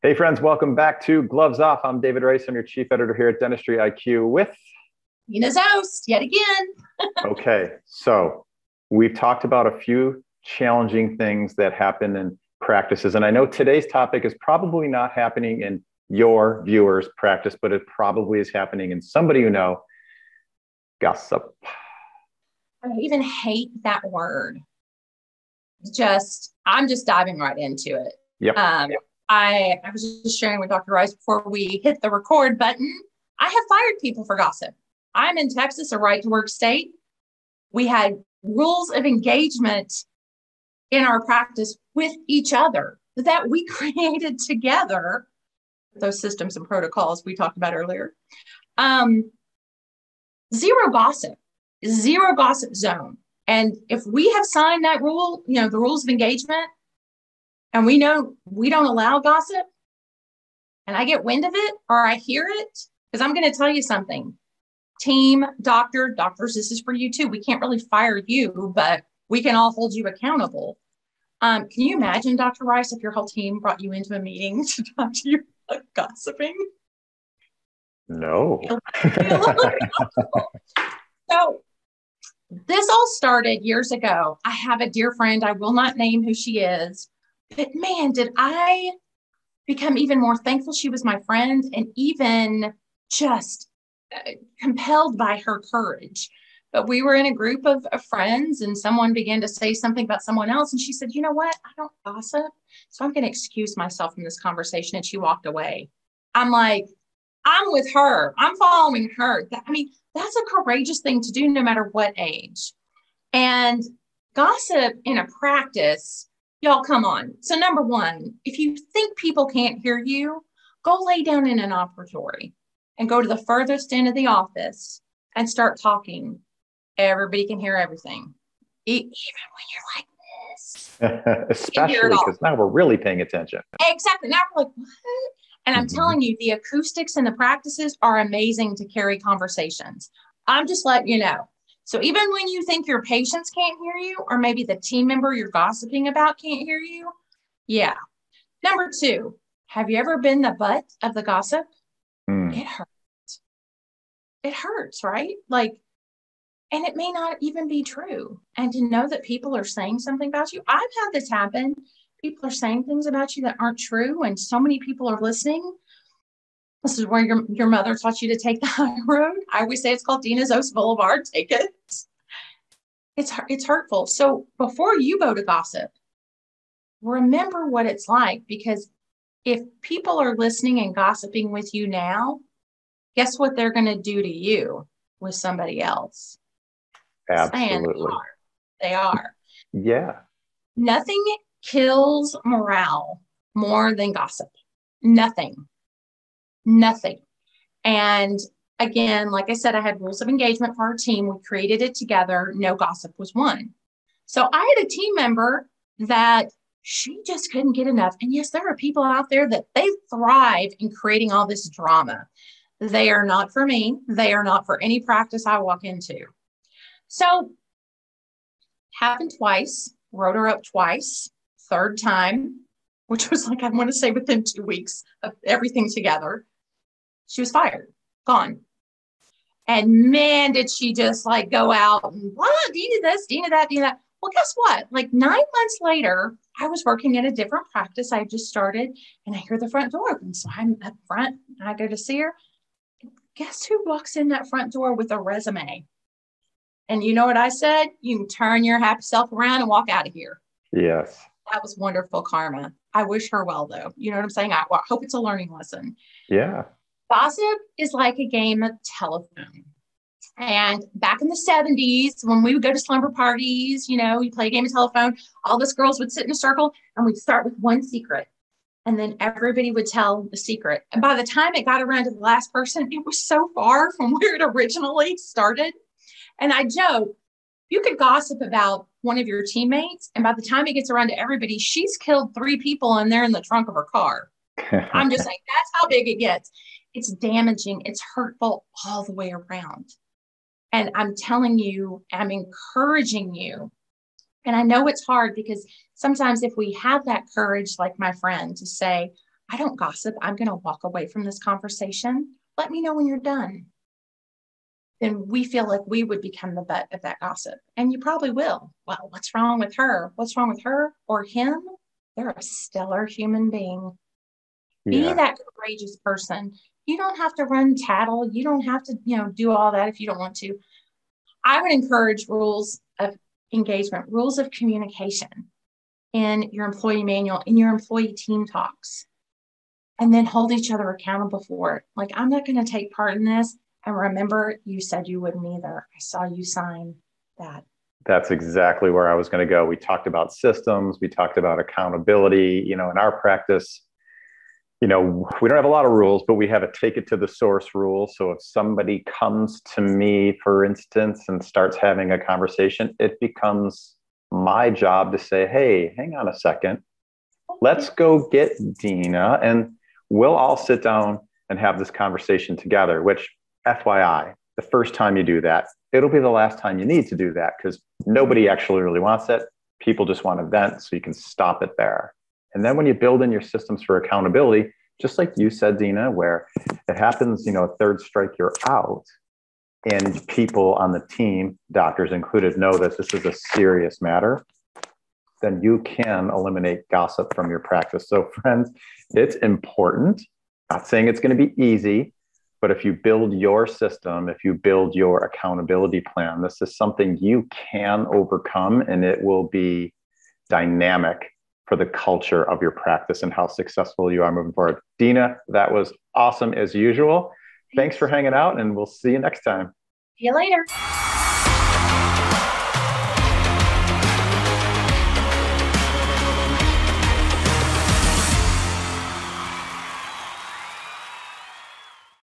Hey friends, welcome back to Gloves Off. I'm David Rice. I'm your chief editor here at DentistryIQ with Deana Zost, yet again. Okay, so we've talked about a few challenging things that happen in practices. And I know today's topic is probably not happening in your viewers' practice, but it probably is happening in somebody you know, gossip. I even hate that word. I'm just diving right into it. Yep. I was just sharing with Dr. Rice before we hit the record button. I have fired people for gossip. I'm in Texas, a right to work state. We had rules of engagement in our practice with each other that we created together, those systems and protocols we talked about earlier. Zero gossip zone. And if we have signed that rule, the rules of engagement, and we know we don't allow gossip, and I get wind of it or I hear it, because I'm going to tell you something. Team, doctors, this is for you too. We can't really fire you, but we can all hold you accountable. Can you imagine, Dr. Rice, if your whole team brought you into a meeting to talk to you about gossiping? No. So this all started years ago. I have a dear friend. I will not name who she is, but man, did I become even more thankful she was my friend, and even just compelled by her courage. But we were in a group of friends, and someone began to say something about someone else. And she said, you know what? I don't gossip, so I'm going to excuse myself from this conversation. And she walked away. I'm like, I'm with her. I'm following her. That's a courageous thing to do no matter what age. And gossip in a practice, y'all, come on. So number one, if you think people can't hear you, go lay down in an operatory and go to the furthest end of the office and start talking. Everybody can hear everything, even when you're like this. Especially because now we're really paying attention. Exactly. Now we're like, what? And I'm telling you, the acoustics in the practices are amazing to carry conversations. I'm just letting you know. So even when you think your patients can't hear you, or maybe the team member you're gossiping about can't hear you, yeah. Number two, have you ever been the butt of the gossip? It hurts. It hurts, right? And it may not even be true. And to know that people are saying something about you, I've had this happen. People are saying things about you that aren't true, and so many people are listening. This is where your mother taught you to take the high road. I always say it's called Deana Zost Boulevard. Take it. It's hurtful. So before you go to gossip, remember what it's like, because if people are listening and gossiping with you now, guess what they're going to do to you with somebody else? Absolutely. They are. Yeah. Nothing kills morale more than gossip. Nothing. And again, like I said, I had rules of engagement for our team. We created it together. No gossip was one. So I had a team member that she just couldn't get enough. And yes, there are people out there that they thrive in creating all this drama. They are not for me. They are not for any practice I walk into. So happened twice, wrote her up twice. Third time, which was I want to say within 2 weeks of everything together, she was fired, gone. And man, did she just go out and Deana this, Deana that, Deana that. Well, guess what? 9 months later, I was working at a different practice. I just started, and I hear the front door open. So I'm up front, and I go to see her. Guess who walks in that front door with a resume? And you know what I said? You can turn your happy self around and walk out of here. Yes. That was wonderful karma. I wish her well, though. You know what I'm saying? I hope it's a learning lesson. Yeah. Gossip is like a game of telephone. And back in the 70s, when we would go to slumber parties, you play a game of telephone, all us girls would sit in a circle, and we'd start with one secret. And then everybody would tell the secret. And by the time it got around to the last person, it was so far from where it originally started. And I joke, you could gossip about one of your teammates, and by the time it gets around to everybody, she's killed 3 people and they're in the trunk of her car. I'm just saying, that's how big it gets. It's damaging. It's hurtful all the way around. And I'm telling you, I'm encouraging you. And I know it's hard, because sometimes if we have that courage, like my friend, to say, I don't gossip. I'm going to walk away from this conversation. Let me know when you're done. Then we feel like we would become the butt of that gossip. And you probably will. Well, what's wrong with her? What's wrong with her or him? They're a stellar human being. Be that courageous person. You don't have to run tattle. You don't have to, do all that if you don't want to. I would encourage rules of engagement, rules of communication in your employee manual, in your employee team talks, and then hold each other accountable for it. Like, I'm not going to take part in this. And remember, you said you wouldn't either. I saw you sign that. That's exactly where I was going to go. We talked about systems. We talked about accountability. In our practice, we don't have a lot of rules, but we have a take it to the source rule. So if somebody comes to me, for instance, and starts having a conversation, it becomes my job to say, hey, hang on a second. Let's go get Deana and we'll all sit down and have this conversation together, which, FYI, the first time you do that, it'll be the last time you need to do that because nobody actually really wants it. People just want to vent, so you can stop it there. And then when you build in your systems for accountability, just like you said, Deana, where it happens, third strike, you're out. And people on the team, doctors included, know that this is a serious matter, then you can eliminate gossip from your practice. So friends, it's important. Not saying it's going to be easy, but if you build your system, if you build your accountability plan, this is something you can overcome, and it will be dynamic for the culture of your practice and how successful you are moving forward. Deana, that was awesome as usual. Thanks for hanging out, and we'll see you next time. See you later.